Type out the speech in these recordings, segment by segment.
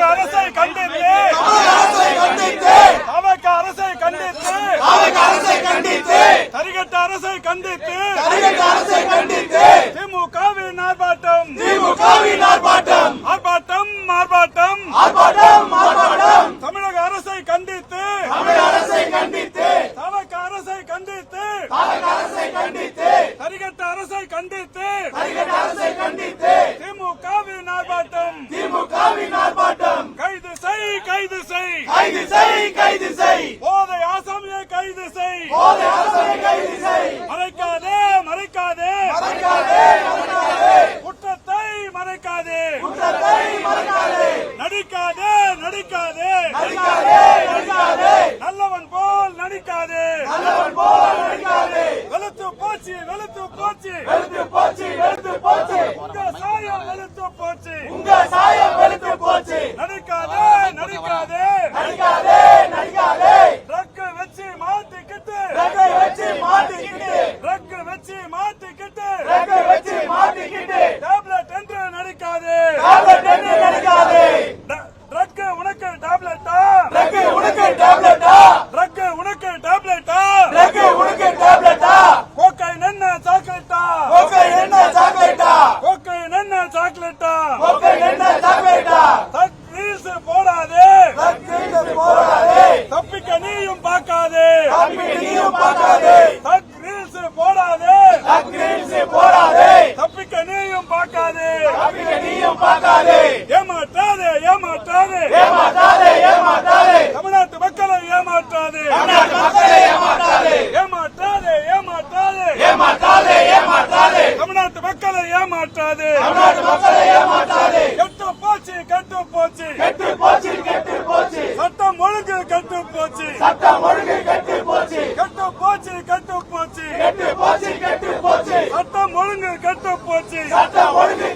அரசை கண்டித்து தரிகட்ட அரசை கண்டித்து திமுகவின் ஆர்ப்பாட்டம் தமிழக அரசை கண்டித்து தவக அரசை கண்டித்து தரிகட்ட அரசை கண்டித்து திமுகவின் ஆர்ப்பாட்டம் கைது செய் போதை ஆசாமியை கைது செய் மறைக்காதே குற்றத்தை மறைக்காதே நடிக்காதே நல்லவன் போல் நடிக்காதே வெளுத்து போச்சு உங்க சாயம் வெளுத்து போச்சு நடிக்காதே ரக்கு வச்சு மாட்டிக்கிட்டு டேப்லெட் என்று நடிக்காதே ரக்கு உனக்கு டேப்லெட்டா கோக்கை என்ன சாக்லேட்டா ரீல்ஸ் போடாதே தப்பிக்க நீயும் பார்க்காதே ரீல்ஸ் போடாதே தப்பிக்க நீயும் பார்க்காதே ஏமாற்றாதே தமிழ்நாட்டு மக்களை ஏமாற்றாதே தமிழ்நாட்டு மக்களை ஏமாற்றாதே கெட்டு போச்சு சட்டம் ஒழுங்கு கெட்டு போச்சு சட்டம் ஒழுங்கு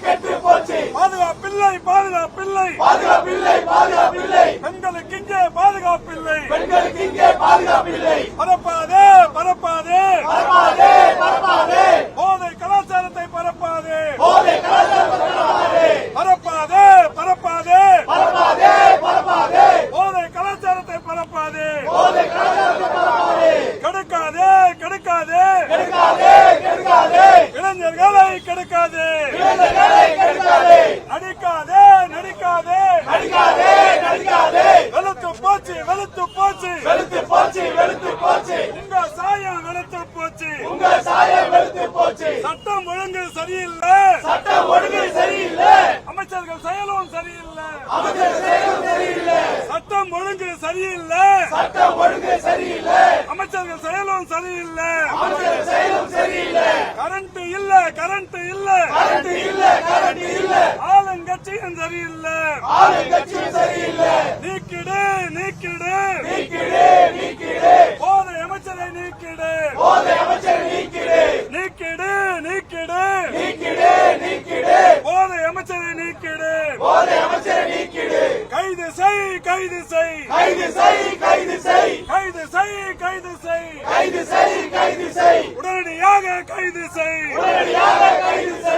கெட்டு போச்சு பாதுகாப்பில்லை பெண்களுக்கு இங்கே பாதுகாப்பில்லை பரப்பாதே போதை கலாச்சாரத்தை பரப்பாதே போதை கலாச்சாரத்தை பரப்பாதே கெடுக்காதே இளைஞர்களை கெடுக்காதே நடிக்காதே வெளுத்து போச்சு உங்க சாயம் வெளுத்து போச்சு சட்டம் ஒழுங்கு சரியில்லை அமைச்சர்கள் செயலும் சரியில்லை சட்டம் ஒழுங்கு சரியில்லை அமைச்சர்கள் செயலும் சரியில்லை கரண்ட் இல்ல ஆளுங்கட்சியும் சரியில்லை நீக்கிடு போதை அமைச்சரை நீக்கிடு போதை அமைச்சரை நீக்கிடு கைது செய் உடனடியாக கைது செய்